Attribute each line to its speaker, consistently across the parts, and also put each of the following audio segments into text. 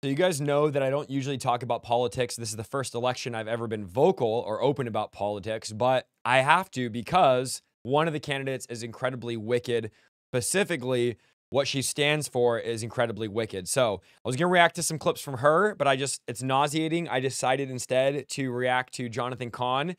Speaker 1: So you guys know that I don't usually talk about politics. This is the first election I've ever been vocal or open about politics, but I have to because one of the candidates is incredibly wicked. Specifically, what she stands for is incredibly wicked. So I was going to react to some clips from her, but it's nauseating. I decided instead to react to Jonathan Cahn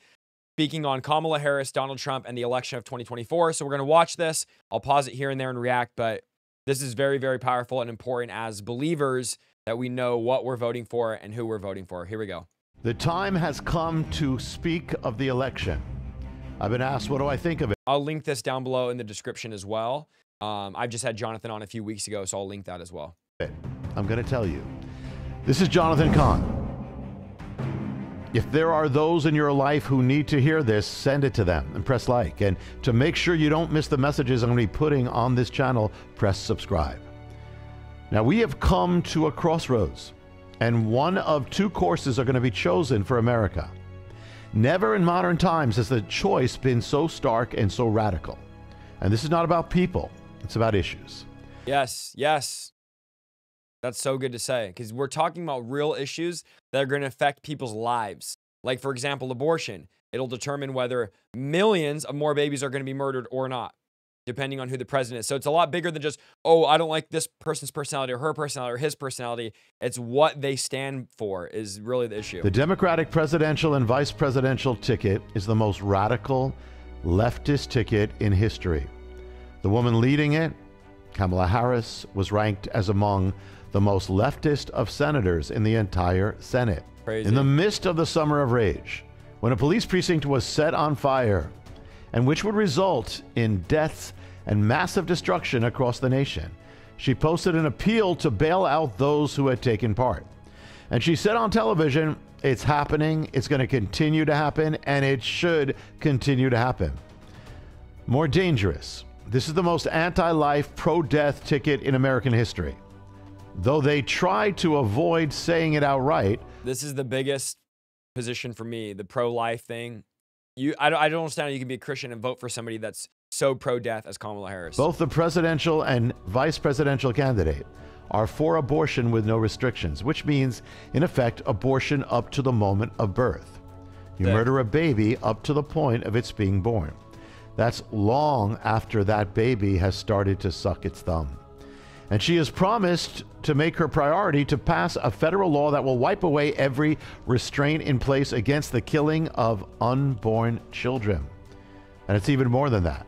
Speaker 1: speaking on Kamala Harris, Donald Trump, and the election of 2024. So we're going to watch this. I'll pause it here and there and react, but this is very, very powerful and important as believers that we know what we're voting for and who we're voting for. Here we go.
Speaker 2: The time has come to speak of the election. I've been asked, what do I think of it?
Speaker 1: I'll link this down below in the description as well. I've just had Jonathan on a few weeks ago, so I'll link that as well.
Speaker 2: I'm going to tell you. This is Jonathan Cahn. If there are those in your life who need to hear this, send it to them and press like. And to make sure you don't miss the messages I'm going to be putting on this channel, press subscribe. Now, we have come to a crossroads, and one of two courses are going to be chosen for America. Never in modern times has the choice been so stark and so radical. And this is not about people, it's about issues.
Speaker 1: Yes, yes. That's so good to say, because we're talking about real issues that are going to affect people's lives. Like, for example, abortion. It'll determine whether millions of more babies are going to be murdered or not, depending on who the president is. So it's a lot bigger than just, oh, I don't like this person's personality or her personality or his personality. It's what they stand for is really the issue.
Speaker 2: The Democratic presidential and vice presidential ticket is the most radical leftist ticket in history. The woman leading it, Kamala Harris, was ranked as among the most leftist of senators in the entire Senate.
Speaker 1: Crazy.
Speaker 2: In the midst of the summer of rage, when a police precinct was set on fire, and which would result in deaths and massive destruction across the nation, she posted an appeal to bail out those who had taken part. And she said on television, it's happening, it's going to continue to happen, and it should continue to happen. More dangerous, this is the most anti-life, pro-death ticket in American history. Though they tried to avoid saying it outright.
Speaker 1: This is the biggest position for me, the pro-life thing. I don't understand how you can be a Christian and vote for somebody that's so pro-death as Kamala Harris.
Speaker 2: Both the presidential and vice presidential candidate are for abortion with no restrictions, which means, in effect, abortion up to the moment of birth. You murder a baby up to the point of its being born. That's long after that baby has started to suck its thumb. And she has promised to make her priority to pass a federal law that will wipe away every restraint in place against the killing of unborn children. And it's even more than that.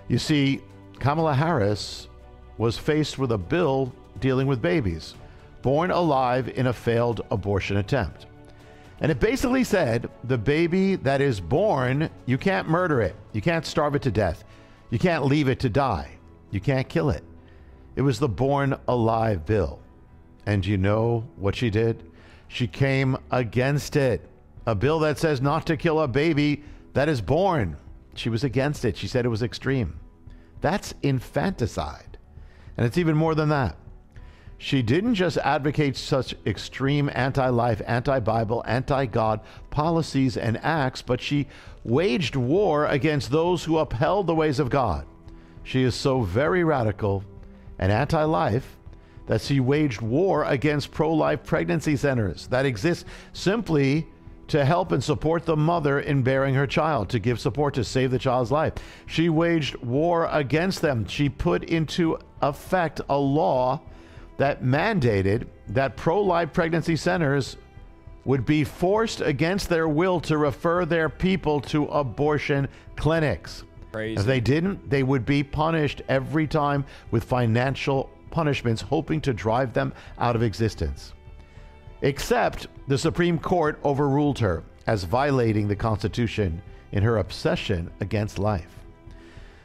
Speaker 2: You see, Kamala Harris was faced with a bill dealing with babies born alive in a failed abortion attempt. And it basically said the baby that is born, you can't murder it. You can't starve it to death. You can't leave it to die. You can't kill it. It was the Born Alive bill. And you know what she did? She came against it. A bill that says not to kill a baby that is born. She was against it. She said it was extreme. That's infanticide. And it's even more than that. She didn't just advocate such extreme anti-life, anti-Bible, anti-God policies and acts, but she waged war against those who upheld the ways of God. She is so very radical and anti-life that she waged war against pro-life pregnancy centers that exist simply to help and support the mother in bearing her child, to give support to save the child's life. She waged war against them. She put into effect a law that mandated that pro-life pregnancy centers would be forced against their will to refer their people to abortion clinics.
Speaker 1: Crazy.
Speaker 2: If they didn't, they would be punished every time with financial punishments, hoping to drive them out of existence. Except the Supreme Court overruled her as violating the Constitution in her obsession against life.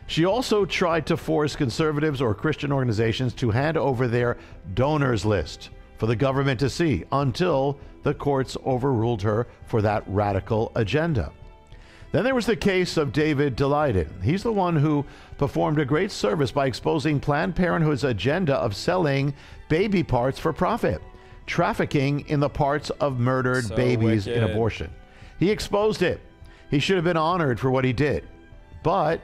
Speaker 2: She also tried to force conservatives or Christian organizations to hand over their donors list for the government to see until the courts overruled her for that radical agenda. Then there was the case of David Daleiden. He's the one who performed a great service by exposing Planned Parenthood's agenda of selling baby parts for profit, trafficking in the parts of murdered babies in abortion. He exposed it. He should have been honored for what he did. But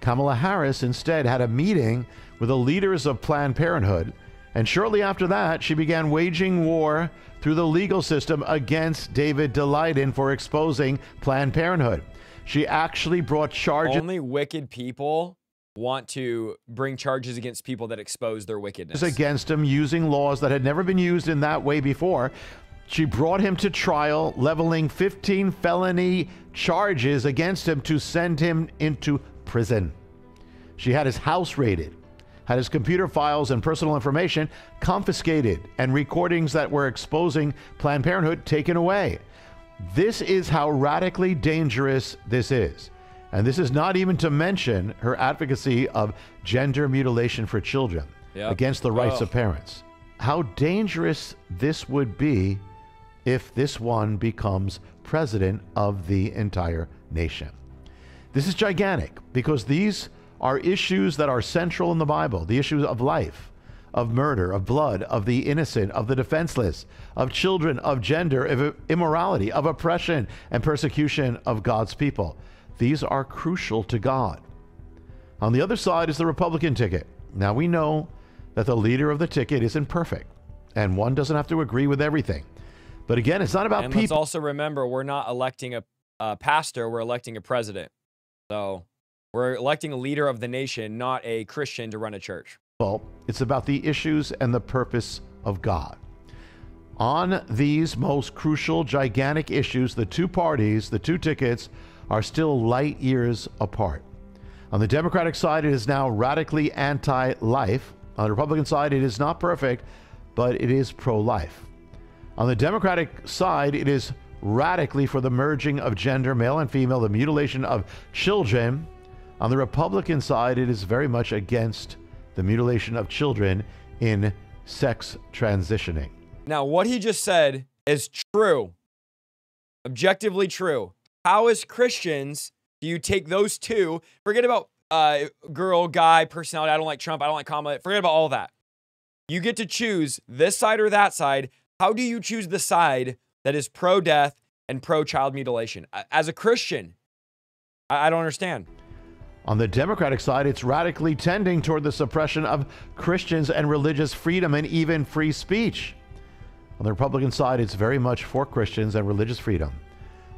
Speaker 2: Kamala Harris instead had a meeting with the leaders of Planned Parenthood, And shortly after that, she began waging war through the legal system against David Daleiden for exposing Planned Parenthood. She actually brought charges.
Speaker 1: Only wicked people want to bring charges against people that expose their wickedness.
Speaker 2: Against him, using laws that had never been used in that way before. She brought him to trial, leveling 15 felony charges against him to send him into prison. She had his house raided, had his computer files and personal information confiscated, and recordings that were exposing Planned Parenthood taken away. This is how radically dangerous this is. And this is not even to mention her advocacy of gender mutilation for children against the rights of parents. How dangerous this would be if this one becomes president of the entire nation. This is gigantic because these are issues that are central in the Bible, the issues of life, of murder, of blood, of the innocent, of the defenseless, of children, of gender, of immorality, of oppression and persecution of God's people. These are crucial to God. On the other side is the Republican ticket. Now we know that the leader of the ticket isn't perfect, and one doesn't have to agree with everything. But again, it's not about people.
Speaker 1: Let's also remember, we're not electing a pastor, we're electing a president. So we're electing a leader of the nation, not a Christian to run a church.
Speaker 2: Well, it's about the issues and the purpose of God. On these most crucial, gigantic issues, the two parties, the two tickets, are still light years apart. On the Democratic side, it is now radically anti-life. On the Republican side, it is not perfect, but it is pro-life. On the Democratic side, it is radically for the merging of gender, male and female, the mutilation of children. On the Republican side, it is very much against the mutilation of children in sex transitioning.
Speaker 1: Now, what he just said is true, objectively true. How, as Christians, do you take those two? Forget about girl, guy, personality. I don't like Trump. I don't like Kamala. Forget about all that. You get to choose this side or that side. How do you choose the side that is pro-death and pro-child mutilation? As a Christian, I don't understand.
Speaker 2: On the Democratic side, it's radically tending toward the suppression of Christians and religious freedom and even free speech. On the Republican side, it's very much for Christians and religious freedom.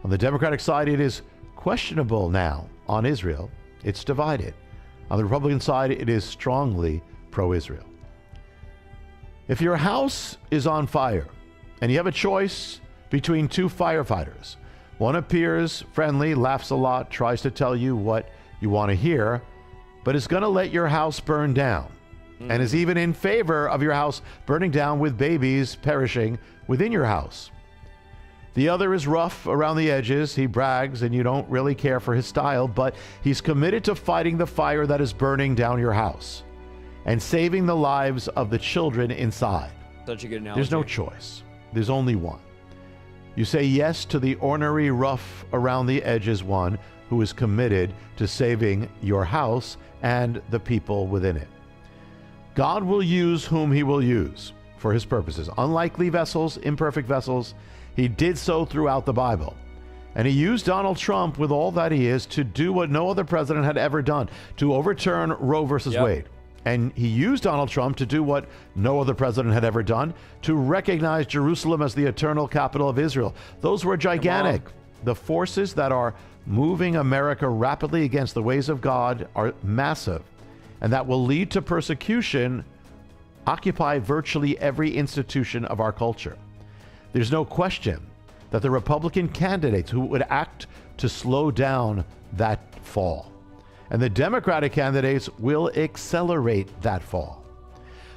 Speaker 2: On the Democratic side, it is questionable now on Israel. It's divided. On the Republican side, it is strongly pro-Israel. If your house is on fire and you have a choice between two firefighters, one appears friendly, laughs a lot, tries to tell you what you want to hear, but is going to let your house burn down and is even in favor of your house burning down with babies perishing within your house. The other is rough around the edges. He brags and you don't really care for his style, but he's committed to fighting the fire that is burning down your house and saving the lives of the children inside.
Speaker 1: Such a good analogy.
Speaker 2: There's no choice. There's only one. You say yes to the ornery, rough around the edges one who is committed to saving your house and the people within it. God will use whom he will use for his purposes. Unlikely vessels, imperfect vessels. He did so throughout the Bible. And he used Donald Trump with all that he is to do what no other president had ever done, to overturn Roe versus Wade. And he used Donald Trump to do what no other president had ever done, to recognize Jerusalem as the eternal capital of Israel. Those were gigantic. The forces that are moving America rapidly against the ways of God are massive, and that will lead to persecution, occupy virtually every institution of our culture. There's no question that the Republican candidates who would act to slow down that fall, and the Democratic candidates will accelerate that fall.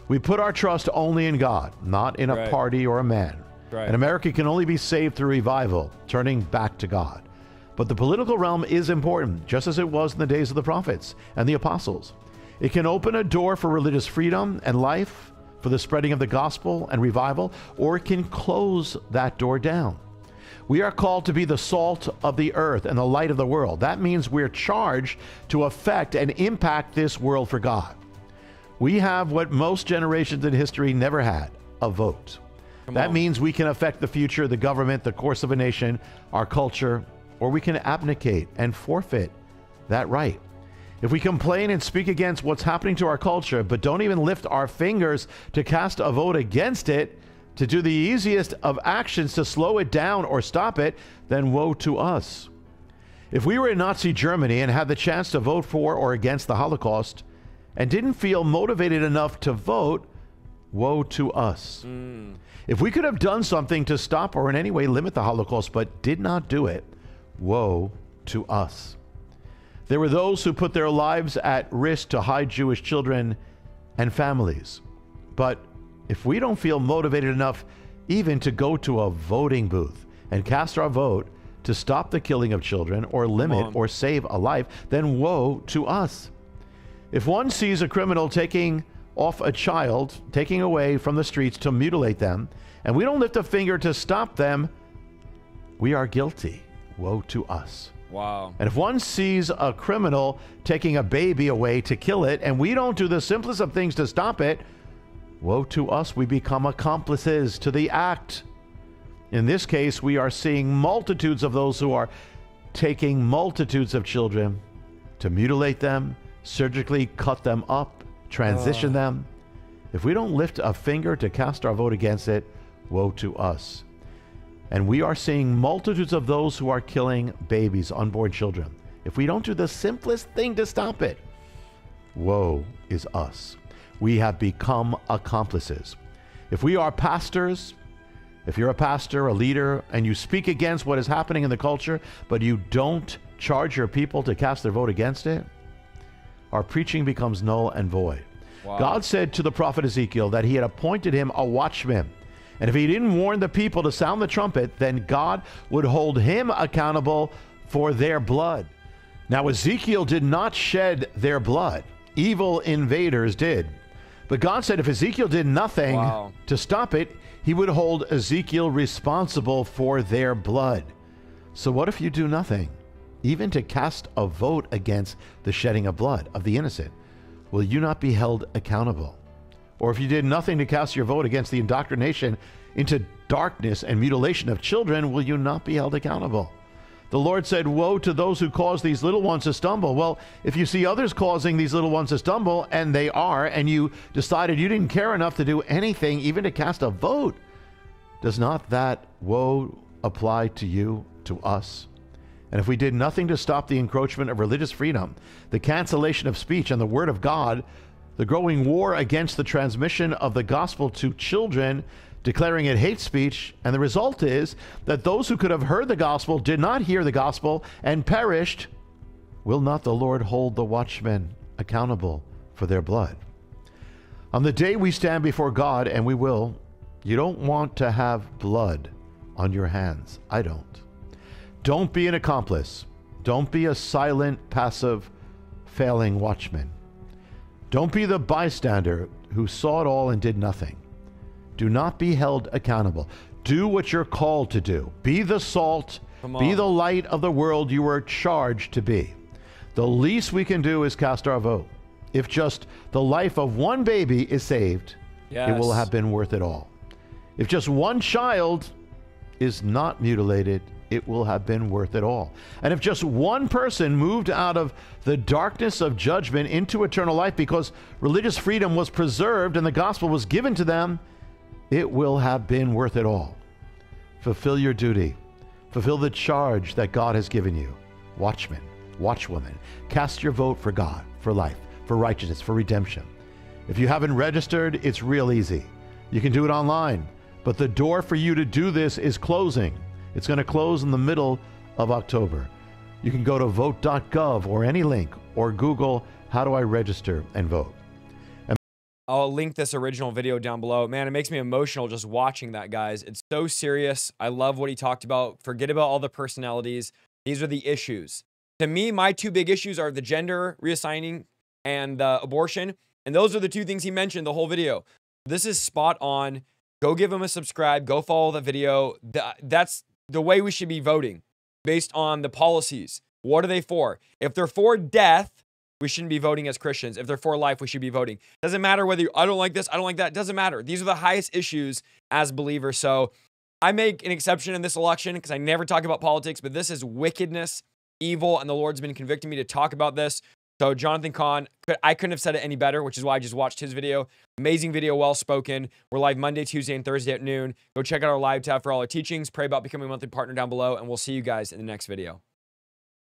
Speaker 2: We put our trust only in God, not in a party or a man. And America can only be saved through revival, turning back to God. But the political realm is important, just as it was in the days of the prophets and the apostles. It can open a door for religious freedom and life, for the spreading of the gospel and revival, or it can close that door down. We are called to be the salt of the earth and the light of the world. That means we're charged to affect and impact this world for God. We have what most generations in history never had, a vote. That means we can affect the future, the government, the course of a nation, our culture, or we can abdicate and forfeit that right. If we complain and speak against what's happening to our culture, but don't even lift our fingers to cast a vote against it, to do the easiest of actions to slow it down or stop it, then woe to us. If we were in Nazi Germany and had the chance to vote for or against the Holocaust and didn't feel motivated enough to vote, woe to us. If we could have done something to stop or in any way limit the Holocaust but did not do it, woe to us. There were those who put their lives at risk to hide Jewish children and families. But if we don't feel motivated enough even to go to a voting booth and cast our vote to stop the killing of children or limit or save a life, then woe to us. If one sees a criminal taking off a child, taking away from the streets to mutilate them, and we don't lift a finger to stop them, we are guilty. Woe to us.
Speaker 1: Wow.
Speaker 2: And if one sees a criminal taking a baby away to kill it, and we don't do the simplest of things to stop it, woe to us, we become accomplices to the act. In this case, we are seeing multitudes of those who are taking multitudes of children to mutilate them, surgically cut them up, transition them. If we don't lift a finger to cast our vote against it, woe to us. And we are seeing multitudes of those who are killing babies, unborn children. If we don't do the simplest thing to stop it, woe is us. We have become accomplices. If we are pastors, if you're a pastor, a leader, and you speak against what is happening in the culture, but you don't charge your people to cast their vote against it, our preaching becomes null and void.
Speaker 1: Wow.
Speaker 2: God said to the prophet Ezekiel that he had appointed him a watchman. And if he didn't warn the people to sound the trumpet, then God would hold him accountable for their blood. Now, Ezekiel did not shed their blood. Evil invaders did. But God said if Ezekiel did nothing to stop it, he would hold Ezekiel responsible for their blood. So what if you do nothing, even to cast a vote against the shedding of blood of the innocent? Will you not be held accountable? Or if you did nothing to cast your vote against the indoctrination into darkness and mutilation of children, will you not be held accountable? The Lord said, woe to those who cause these little ones to stumble. Well, if you see others causing these little ones to stumble, and they are, and you decided you didn't care enough to do anything, even to cast a vote, does not that woe apply to you, to us? And if we did nothing to stop the encroachment of religious freedom, the cancellation of speech and the word of God, the growing war against the transmission of the gospel to children, declaring it hate speech, and the result is that those who could have heard the gospel did not hear the gospel and perished, will not the Lord hold the watchmen accountable for their blood? On the day we stand before God, and we will, you don't want to have blood on your hands. I don't. Don't be an accomplice. Don't be a silent, passive, failing watchman. Don't be the bystander who saw it all and did nothing. Do not be held accountable. Do what you're called to do. Be the salt. Be the light of the world you were charged to be. The least we can do is cast our vote. If just the life of one baby is saved, it will have been worth it all. If just one child is not mutilated, it will have been worth it all. And if just one person moved out of the darkness of judgment into eternal life because religious freedom was preserved and the gospel was given to them, it will have been worth it all. Fulfill your duty. Fulfill the charge that God has given you. Watchmen, watchwomen, cast your vote for God, for life, for righteousness, for redemption. If you haven't registered, it's real easy. You can do it online, but the door for you to do this is closing. It's going to close in the middle of October. You can go to vote.gov or any link, or Google, how do I register and vote?
Speaker 1: I'll link this original video down below. Man, it makes me emotional just watching that, guys. It's so serious. I love what he talked about. Forget about all the personalities. These are the issues. To me, my two big issues are the gender reassigning and abortion. And those are the two things he mentioned the whole video. This is spot on. Go give him a subscribe. Go follow the video. That's the way we should be voting based on the policies. What are they for? If they're for death, we shouldn't be voting as Christians. If they're for life, we should be voting. Doesn't matter whether I don't like this, I don't like that. Doesn't matter. These are the highest issues as believers. So I make an exception in this election because I never talk about politics, but this is wickedness, evil, and the Lord's been convicting me to talk about this. So Jonathan Cahn, I couldn't have said it any better, which is why I just watched his video. Amazing video, well spoken. We're live Monday, Tuesday, and Thursday at noon. Go check out our live tab for all our teachings. Pray about becoming a monthly partner down below, and we'll see you guys in the next video.